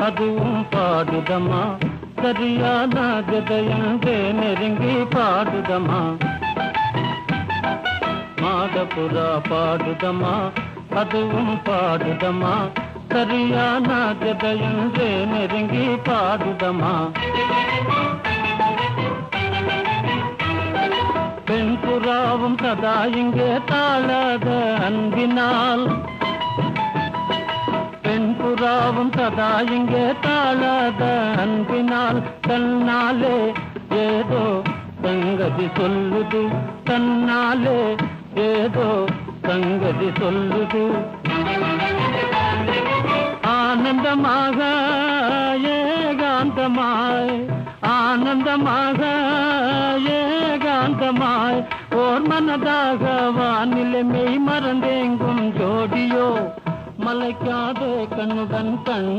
அதுவும் பாடுதமா சரியான ஜதையங்கே நெருங்கி பாடுதமா மாடப்புறா பாடுதமா அதுவும் பாடுதமா சரியான ஜதையங்கே நெருங்கி பாடுதமா பெண் புறாவும் சதா இங்கே தாழாத அன்பினால் பெண் புறாவும் சதா இங்கே தாழாத அன்பினால் தன்னாலே ஏதோ சங்கதி சொல்லுது தன்னாலே ஏதோ சங்கதி சொல்லுது ஆனந்தமாக ஏகாந்தமாய் ஆனந்தமாக ஏகாந்தமாய் ஓர் மனதாக வானிலை மெய் மறந்தேங்கும் ஜோடியோ மலைக்காதே கண்ணுடன் கண்